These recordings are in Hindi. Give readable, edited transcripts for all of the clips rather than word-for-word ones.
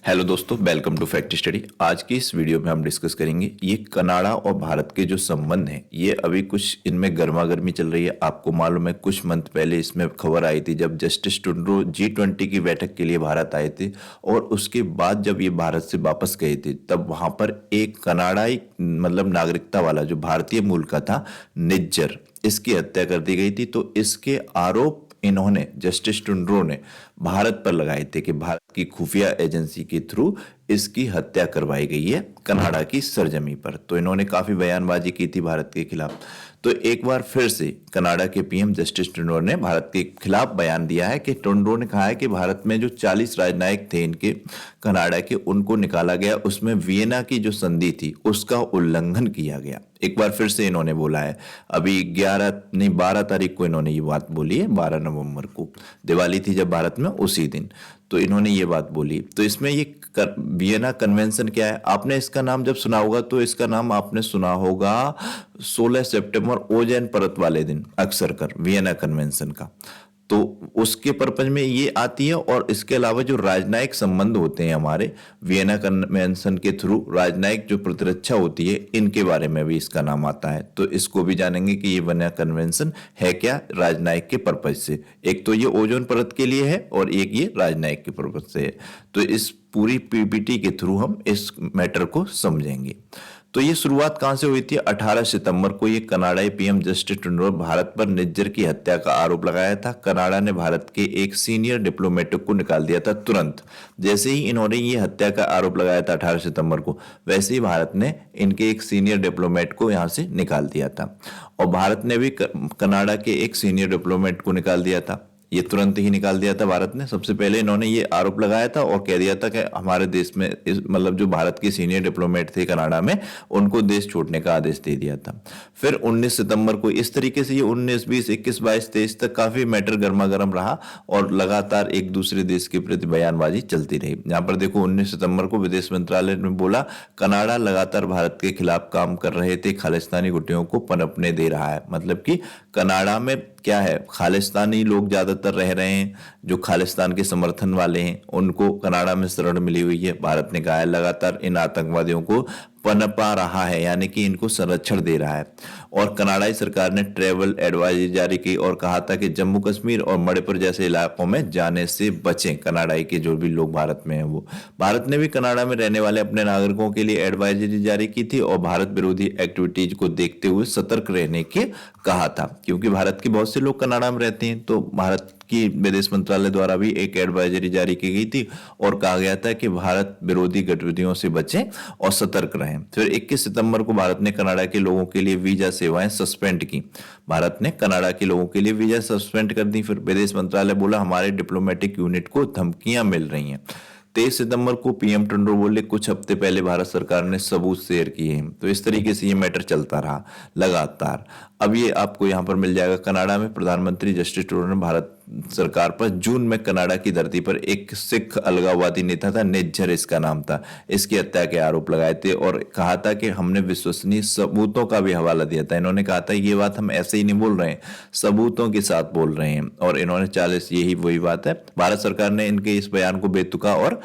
हेलो दोस्तों, वेलकम टू फैक्ट स्टडी। आज की इस वीडियो में हम डिस्कस करेंगे ये कनाडा और भारत के जो संबंध हैं, ये अभी कुछ इनमें गर्मा गर्मी चल रही है। आपको मालूम है कुछ मंथ पहले इसमें खबर आई थी जब जस्टिस ट्रूडो G20 की बैठक के लिए भारत आए थे, और उसके बाद जब ये भारत से वापस गए थे तब वहां पर एक कनाडाई नागरिकता वाला जो भारतीय मूल का था, निज्जर, इसकी हत्या कर दी गई थी। तो इसके आरोप इन्होंने, जस्टिस टुंड्रो ने, भारत पर लगाए थे कि भारत की खुफिया एजेंसी के थ्रू इसकी हत्या करवाई गई है कनाडा की सरजमी पर। तो इन्होंने काफी बयानबाजी की थी भारत के खिलाफ। तो एक बार फिर से कनाडा के पीएम जस्टिस टुंड्रो ने भारत के खिलाफ बयान दिया है कि टुंड्रो ने कहा है कि भारत में जो 40 राजनयिक थे इनके कनाडा के, उनको निकाला गया, उसमें वियना की जो संधि थी उसका उल्लंघन किया गया। एक बार फिर से इन्होंने बोला है। अभी 12 तारीख को इन्होंने ये बात बोली है, 12 नवंबर को दिवाली थी जब भारत में, उसी दिन तो इन्होंने ये बात बोली। तो इसमें ये वियना कन्वेंशन क्या है, आपने इसका नाम जब सुना होगा तो इसका नाम आपने सुना होगा 16 सितंबर ओजोन परत वाले दिन अक्सर कर वियना कन्वेंशन का। तो उसके पर्पज में ये आती है। और इसके अलावा जो राजनयिक संबंध होते हैं हमारे, वियना कन्वेंशन के थ्रू राजनयिक जो प्रतिरक्षा होती है, इनके बारे में भी इसका नाम आता है। तो इसको भी जानेंगे कि ये वियना कन्वेंशन है क्या राजनयिक के पर्पज से। एक तो ये ओजोन परत के लिए है और एक ये राजनयिक के पर्पज से है। तो इस पूरी पीपीटी के थ्रू हम इस मैटर को समझेंगे। तो ये शुरुआत कहां से हुई थी? 18 सितंबर को ये कनाडाई पीएम जस्टिस ट्रूडो भारत पर निज्जर की हत्या का आरोप लगाया था। कनाडा ने भारत के एक सीनियर डिप्लोमेटिक को निकाल दिया था तुरंत। जैसे ही इन्होंने ये हत्या का आरोप लगाया था 18 सितंबर को, वैसे ही भारत ने इनके एक सीनियर डिप्लोमेट को यहां से निकाल दिया था। और भारत ने भी कनाडा के एक सीनियर डिप्लोमेट को निकाल दिया था। ये तुरंत ही निकाल दिया था भारत ने। सबसे पहले इन्होंने ये आरोप लगाया था और कह दिया था कि हमारे देश में जो भारत के सीनियर डिप्लोमेट थे कनाडा में, उनको देश छोड़ने का आदेश दे दिया था। फिर 19 सितंबर को इस तरीके से ये 19, 20, 21, 22, 23 तक काफी मैटर गर्मा गर्म रहा और लगातार एक दूसरे देश के प्रति बयानबाजी चलती रही। यहाँ पर देखो 19 सितंबर को विदेश मंत्रालय ने बोला कनाडा लगातार भारत के खिलाफ काम कर रहे थे, खालिस्तानी गुटियों को पनपने दे रहा है। मतलब कि कनाडा में क्या है, खालिस्तानी लोग ज्यादातर रह रहे हैं, जो खालिस्तान के समर्थन वाले हैं, उनको कनाडा में शरण मिली हुई है। भारत ने कहा है लगातार इन आतंकवादियों को पनपा रहा है, यानी कि इनको संरक्षण दे रहा है। और कनाडाई सरकार ने ट्रैवल एडवाइजरी जारी की और कहा था कि जम्मू कश्मीर और मणिपुर जैसे इलाकों में जाने से बचें कनाडाई के जो भी लोग भारत में हैं वो। भारत ने भी कनाडा में रहने वाले अपने नागरिकों के लिए एडवाइजरी जारी की थी और भारत विरोधी एक्टिविटीज को देखते हुए सतर्क रहने के कहा था, क्योंकि भारत के बहुत से लोग कनाडा में रहते हैं। तो भारत की विदेश मंत्रालय द्वारा भी एक एडवाइजरी जारी की गई थी और कहा गया था कि भारत विरोधी गतिविधियों से बचें और सतर्क रहें। फिर 21 सितंबर को भारत ने कनाडा के लोगों के लिए वीजा सेवाएं सस्पेंड की। भारत ने कनाडा के लोगों के लिए वीजा सस्पेंड कर दी। फिर विदेश मंत्रालय बोला हमारे डिप्लोमेटिक यूनिट को धमकियां मिल रही हैं। 23 सितंबर को पीएम टुंड्रो बोले कुछ हफ्ते पहले भारत सरकार ने सबूत शेयर किए हैं। तो इस तरीके से ये मैटर चलता रहा लगातार। अब ये आपको यहाँ पर मिल जाएगा। कनाडा में प्रधानमंत्री जस्टिस ट्रूडो ने भारत सरकार पर जून में कनाडा की धरती पर एक सिख अलगाववादी नेता था, निज्जर इसका नाम था, इसकी हत्या के आरोप लगाए थे और कहा था कि हमने विश्वसनीय सबूतों का भी हवाला दिया था। इन्होंने कहा था ये बात हम ऐसे ही नहीं बोल रहे हैं, सबूतों के साथ बोल रहे हैं। और इन्होंने 40 यही वही बात है। भारत सरकार ने इनके इस बयान को बेतुका और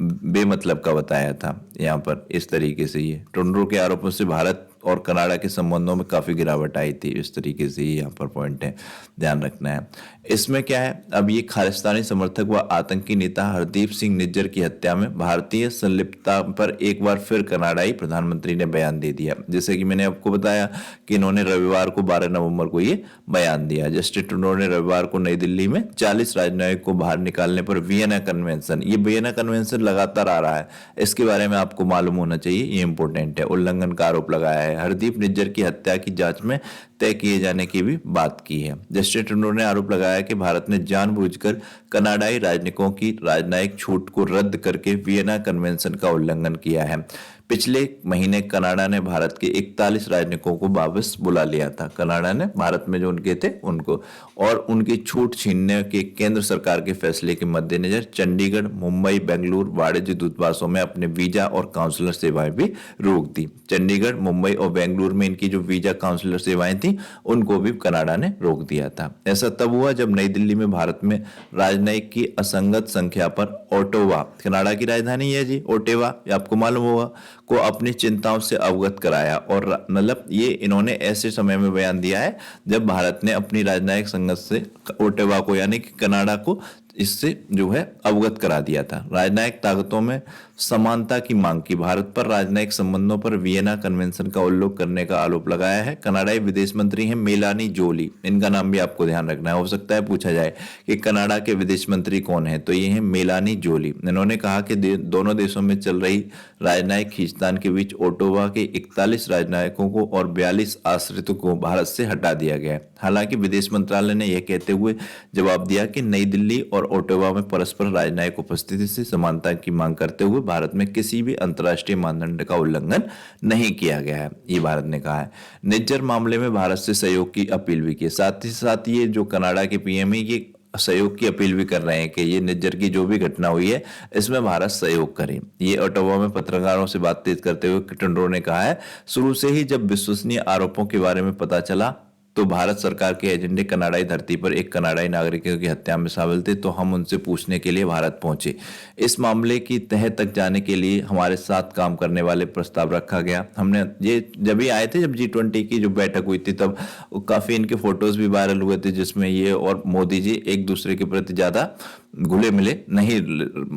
बेमतलब का बताया था। यहाँ पर इस तरीके से ये टुंड्रो के आरोपों से भारत और कनाडा के संबंधों में काफी गिरावट आई थी। इस तरीके से यहाँ पर पॉइंट है, ध्यान रखना है। इसमें क्या है, अब ये खालिस्तानी समर्थक व आतंकी नेता हरदीप सिंह निज्जर की हत्या में भारतीय संलिप्तता पर एक बार फिर कनाडाई प्रधानमंत्री ने बयान दे दिया। जैसे कि मैंने आपको बताया कि इन्होंने रविवार को 12 नवंबर को ये बयान दिया। जस्टिस ट्रूडो ने रविवार को नई दिल्ली में 40 राजनयिक को बाहर निकालने पर वियना कन्वेंशन, ये वियना कन्वेंशन लगातार आ रहा है, इसके बारे में आपको मालूम होना चाहिए, ये इंपॉर्टेंट है, उल्लंघन का आरोप लगाया है। हरदीप निज्जर की हत्या की जांच में तय किए जाने की भी बात की है। जस्टिस ट्रूडो ने आरोप लगाया कि भारत ने जानबूझकर कनाडाई राजनयिकों की राजनयिक छूट को रद्द करके वियना कन्वेंशन का उल्लंघन किया है। पिछले महीने कनाडा ने भारत के 41 राजनयिकों को वापस बुला लिया था। कनाडा ने भारत में जो उनके थे उनको, और उनकी छूट छीनने के केंद्र सरकार के फैसले के मद्देनजर चंडीगढ़, मुंबई, बेंगलुरु वाणिज्य दूतावासों में अपने वीजा और काउंसलर सेवाएं भी रोक दी। चंडीगढ़, मुंबई और बेंगलुरु में इनकी जो वीजा काउंसलर सेवाएं थी उनको भी कनाडा ने रोक दिया था। ऐसा तब हुआ जब नई दिल्ली में भारत में राजनयिक की असंगत संख्या पर ओटावा, कनाडा की राजधानी है जी ओटावा, आपको मालूम होगा, को अपनी चिंताओं से अवगत कराया। और मतलब ये इन्होंने ऐसे समय में बयान दिया है जब भारत ने अपनी राजनयिक संगत से ओटावा को यानी कि कनाडा को इससे जो है अवगत करा दिया था। राजनयिक ताकतों में समानता की मांग की, भारत पर राजनयिक संबंधों पर वियना कन्वेंशन का उल्लंघन करने का आरोप लगाया है। कनाडाई विदेश मंत्री हैं मेलानी जोली, इनका नाम भी आपको ध्यान रखना है, हो सकता है पूछा जाए कि कनाडा के विदेश मंत्री कौन है, तो ये है मेलानी जोली। इन्होंने कहा कि दोनों देशों में चल रही राजनयिक खींचतान के बीच ओटावा के 41 राजनयिकों को और 42 आश्रितों को भारत से हटा दिया गया है। हालांकि विदेश मंत्रालय ने यह कहते हुए जवाब दिया कि नई दिल्ली और ओटावा में परस्पर राजनयिक उपस्थिति से समानता की मांग करते हुए भारत में किसी भी अंतर्राष्ट्रीय मानदंड का उल्लंघन नहीं किया गया है, ये भारत ने कहा है। निज्जर मामले में भारत से सहयोग की अपील भी की। साथ ही साथ ये जो कनाडा के पीएम है ये सहयोग की अपील भी कर रहे हैं कि ये निज्जर की जो भी घटना हुई है इसमें भारत सहयोग करे। ये ओटावा में पत्रकारों से बातचीत करते हुए ट्रूडो ने कहा है, शुरू से ही जब विश्वसनीय आरोपों के बारे में पता चला तो भारत सरकार के एजेंडे कनाडाई धरती पर एक कनाडाई नागरिकों की हत्या में शामिल थे, तो हम उनसे पूछने के लिए भारत पहुंचे। इस मामले की तह तक जाने के लिए हमारे साथ काम करने वाले प्रस्ताव रखा गया। हमने ये जब भी आए थे, जब G20 की जो बैठक हुई थी तब काफी इनके फोटोज भी वायरल हुए थे जिसमें ये और मोदी जी एक दूसरे के प्रति ज्यादा घुले मिले नहीं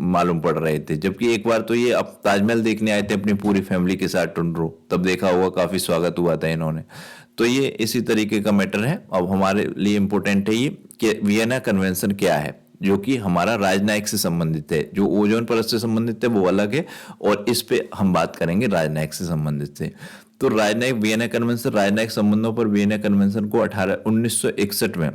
मालूम पड़ रहे थे। जबकि एक बार तो ये अब ताजमहल देखने आए थे अपनी पूरी फैमिली के साथ ट्रूडो, तब देखा हुआ काफी स्वागत हुआ था इन्होंने। तो ये इसी तरीके का मैटर है। अब हमारे लिए इंपॉर्टेंट है ये कि वियना कन्वेंशन क्या है, जो कि हमारा राजनयिक से संबंधित है। जो ओजोन परत से संबंधित है वो अलग है, और इस पे हम बात करेंगे राजनयिक से संबंधित से। तो राजनयिक वियना कन्वेंशन, राजनयिक संबंधों पर वियना कन्वेंशन को 1961 में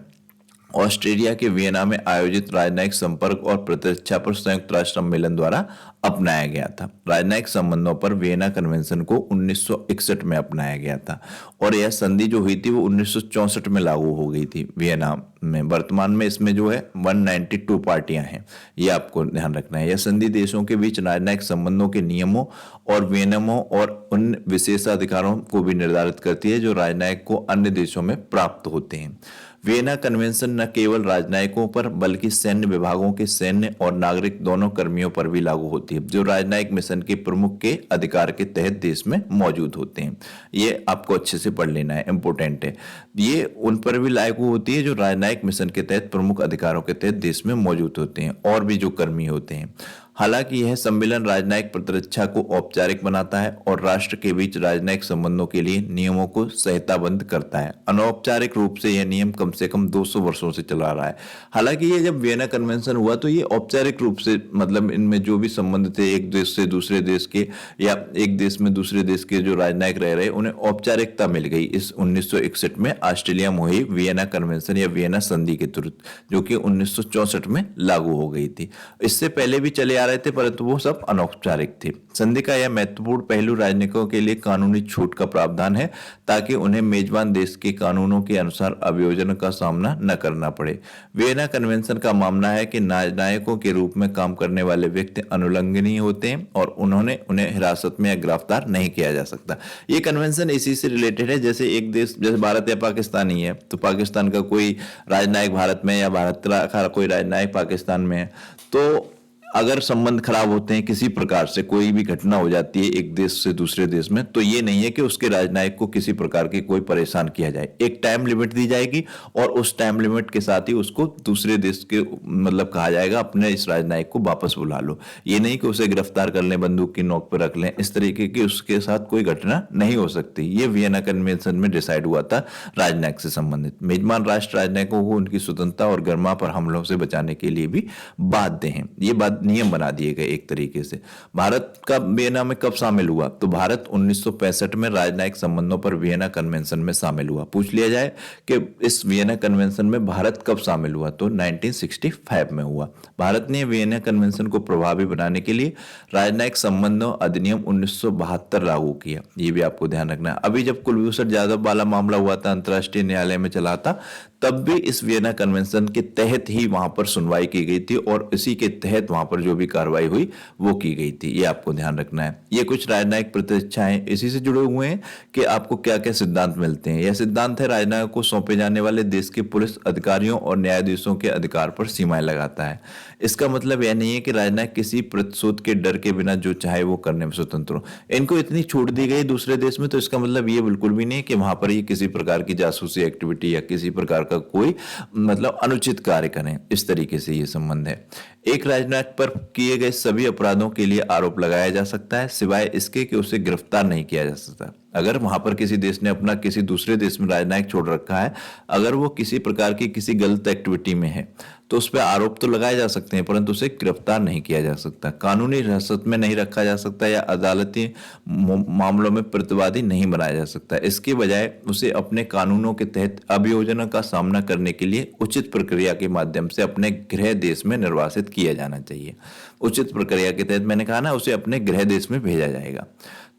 ऑस्ट्रेलिया के वियना में आयोजित राजनयिक संपर्क और प्रतिरक्षा पर संयुक्त राष्ट्र सम्मेलन द्वारा अपनाया गया था। राजनयिक संबंधों पर वियना कन्वेंशन को 1961 में अपनाया गया था, और यह संधि जो हुई थी वो 1964 में लागू हो गई थी वियना में। वर्तमान में इसमें जो है 192 पार्टियां हैं, ये आपको ध्यान रखना है। यह संधि देशों के बीच राजनयिक संबंधों के नियमों और विनियमों और उन विशेषाधिकारों को भी निर्धारित करती है जो राजनयिक को अन्य देशों में प्राप्त होते हैं। वियना कन्वेंशन न केवल राजनयिकों पर बल्कि सैन्य विभागों के सैन्य और नागरिक दोनों कर्मियों पर भी लागू होती है जो राजनयिक मिशन के प्रमुख के अधिकार के तहत देश में मौजूद होते हैं। ये आपको अच्छे से पढ़ लेना है, इंपॉर्टेंट है। ये उन पर भी लागू होती है जो राजनयिक मिशन के तहत प्रमुख अधिकारों के तहत देश में मौजूद होते हैं, और भी जो कर्मी होते हैं। हालांकि यह सम्मेलन राजनयिक प्रतिरक्षा को औपचारिक बनाता है और राष्ट्र के बीच राजनयिक संबंधों के लिए नियमों को संहिताबद्ध करता है। अनौपचारिक रूप से यह नियम कम से कम 200 वर्षों से चला रहा है। हालांकि ये जब वियना कन्वेंशन हुआ तो ये औपचारिक रूप से, मतलब इनमें जो भी संबंध थे एक देश से दूसरे देश के या एक देश में दूसरे देश के जो राजनयिक रह रहे उन्हें औपचारिकता मिल गई इस 1961 में ऑस्ट्रेलिया में हुई वियना कन्वेंशन या वियना संधि के तुरंत, जो कि 1964 में लागू हो गई थी। इससे पहले भी चले आ रहे थे परंतु वो सब अनौपचारिक थे। संधि का यह महत्वपूर्ण पहलू राजनयिकों के लिए कानूनी छूट का प्रावधान है ताकि उन्हें मेजबान देश के कानूनों के अनुसार अभियोजन का सामना न करना पड़े। वियना कन्वेंशन का मानना है कि नायकों के रूप में काम करने वाले व्यक्ति अनुल्लंघनीय होते हैं और उन्हें हिरासत में या गिरफ्तार नहीं किया जा सकता। ये कन्वेंशन इसी से रिलेटेड है, जैसे एक देश जैसे भारत या पाकिस्तान ही है तो पाकिस्तान का कोई राजनयिक भारत में या भारत का कोई राजनयिक पाकिस्तान में है, तो अगर संबंध खराब होते हैं किसी प्रकार से, कोई भी घटना हो जाती है एक देश से दूसरे देश में, तो ये नहीं है कि उसके राजनयिक को किसी प्रकार की कोई परेशान किया जाए। एक टाइम लिमिट दी जाएगी और उस टाइम लिमिट के साथ ही उसको दूसरे देश के मतलब कहा जाएगा अपने इस राजनयिक को वापस बुला लो। ये नहीं कि उसे गिरफ्तार कर लें, बंदूक की नोक पर रख लें, इस तरीके की उसके साथ कोई घटना नहीं हो सकती। ये वियना कन्वेंशन में डिसाइड हुआ था राजनयिक से संबंधित। मेजबान राष्ट्र राजनयिकों को उनकी स्वतंत्रता और गरिमा पर हमलों से बचाने के लिए भी बाध्य हैं। ये बाध्य नियम बना दिए गए एक तरीके से। भारत का वियना में कब शामिल हुआ? तो भारत 1965 में राजनयिक संबंधों पर वियना कन्वेंशन में शामिल हुआ। पूछ लिया जाए कि इस वियना कन्वेंशन में भारत कब शामिल हुआ, तो 1965 में हुआ। भारत ने वियना कन्वेंशन को प्रभावी बनाने के लिए राजनयिक संबंधों अधिनियम 1972 लागू किया। ये भी आपको ध्यान रखना है। अभी जब कुलभूषण जाधव वाला मामला हुआ था, अंतर्राष्ट्रीय न्यायालय में चला था, तब भी इस वियना कन्वेंशन के तहत ही वहां पर सुनवाई की गई थी और इसी के तहत वहां पर जो भी कार्रवाई हुई वो की गई थी। ये आपको ध्यान रखना है। ये कुछ राजनयिक प्रतिष्ठाएं इसी से जुड़े हुए हैं कि आपको क्या क्या सिद्धांत मिलते हैं। यह सिद्धांत है राजनयिक को सौंपे जाने वाले देश के पुलिस अधिकारियों और न्यायाधीशों के अधिकार पर सीमाएं लगाता है। इसका मतलब यह नहीं है कि राजनयिक किसी प्रतिशोध के डर के बिना जो चाहे वो करने में स्वतंत्र हो। इनको इतनी छूट दी गई दूसरे देश में, तो इसका मतलब ये बिल्कुल भी नहीं कि वहां पर ये किसी प्रकार की जासूसी एक्टिविटी या किसी प्रकार का कोई मतलब अनुचित कार्य करें। इस तरीके से ये संबंध है। एक राजनयिक पर किए गए सभी अपराधों के लिए आरोप लगाया जा सकता है, सिवाय इसके कि उसे गिरफ्तार नहीं किया जा सकता। अगर वहां पर किसी देश ने अपना किसी दूसरे देश में राजनयिक छोड़ रखा है, अगर वो किसी प्रकार की किसी गलत एक्टिविटी में है, तो उस पर आरोप तो लगाए जा सकते हैं, परंतु उसे गिरफ्तार नहीं किया जा सकता, कानूनी हिरासत में नहीं रखा जा सकता या अदालती मामलों में प्रतिवादी नहीं बनाया जा सकता। इसके बजाय उसे अपने कानूनों के तहत अभियोजनों का सामना करने के लिए उचित प्रक्रिया के माध्यम से अपने गृह देश में निर्वासित किया जाना चाहिए। उचित प्रक्रिया के तहत मैंने कहा ना, उसे अपने गृह देश में भेजा जाएगा।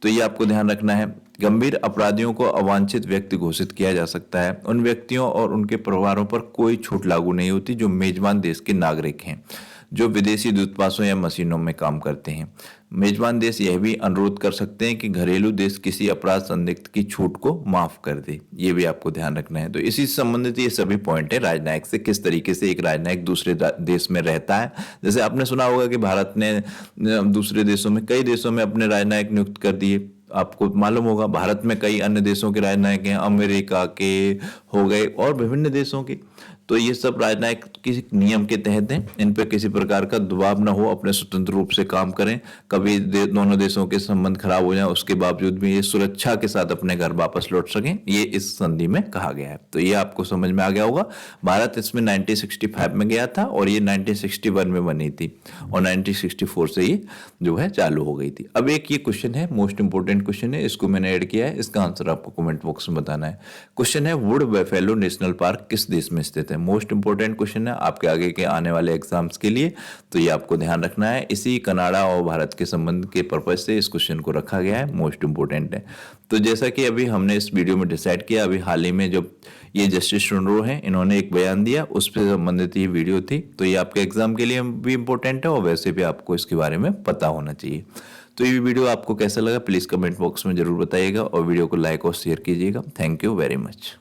तो ये आपको ध्यान रखना है। गंभीर अपराधियों को अवांछित व्यक्ति घोषित किया जा सकता है। उन व्यक्तियों और उनके परिवारों पर कोई छूट लागू नहीं होती जो मेजबान देश के नागरिक हैं, जो विदेशी दूतावासों या मशीनों में काम करते हैं। मेजबान देश यह भी अनुरोध कर सकते हैं कि घरेलू देश किसी अपराध संदिग्ध की छूट को माफ कर दे। ये भी आपको ध्यान रखना है। तो इसी से संबंधित ये सभी पॉइंट है राजनयिक से, किस तरीके से एक राजनयिक दूसरे देश में रहता है। जैसे आपने सुना होगा कि भारत ने दूसरे देशों में, कई देशों में अपने राजनयिक नियुक्त कर दिए। आपको मालूम होगा भारत में कई अन्य देशों के राजनयिक हैं, अमेरिका के हो गए और विभिन्न देशों के। तो ये सब राजनयिक किसी नियम के तहत हैं। इन पर किसी प्रकार का दबाव ना हो, अपने स्वतंत्र रूप से काम करें। कभी दोनों देशों के संबंध खराब हो जाए, उसके बावजूद भी ये सुरक्षा के साथ अपने घर वापस लौट सकें, ये इस संधि में कहा गया है। तो ये आपको समझ में आ गया होगा। भारत इसमें 1965 में गया था और ये 1961 में बनी थी और 1964 से ये जो है चालू हो गई थी। अब एक ये क्वेश्चन है, मोस्ट इंपोर्टेंट क्वेश्चन है, इसको मैंने ऐड किया है। इसका आंसर आपको कमेंट बॉक्स में बताना है। क्वेश्चन है, वुड बफेलो नेशनल पार्क किस देश में स्थित है? मोस्ट इंपोर्टेंट क्वेश्चन है आपके आगे के आने वाले एग्जाम्स के लिए, तो ये आपको ध्यान रखना है। इसी कनाडा और भारत के संबंध के पर्पज से इस क्वेश्चन को रखा गया है, मोस्ट इंपोर्टेंट है। तो जैसा कि अभी हमने इस वीडियो में डिसाइड किया, अभी हाल ही में जब ये जस्टिस टुंडो हैं, इन्होंने एक बयान दिया, उस पर संबंधित ये वीडियो थी। तो ये आपके एग्जाम के लिए भी इंपॉर्टेंट है और वैसे भी आपको इसके बारे में पता होना चाहिए। तो ये वीडियो आपको कैसा लगा प्लीज कमेंट बॉक्स में जरूर बताइएगा और वीडियो को लाइक और शेयर कीजिएगा। Thank you very much.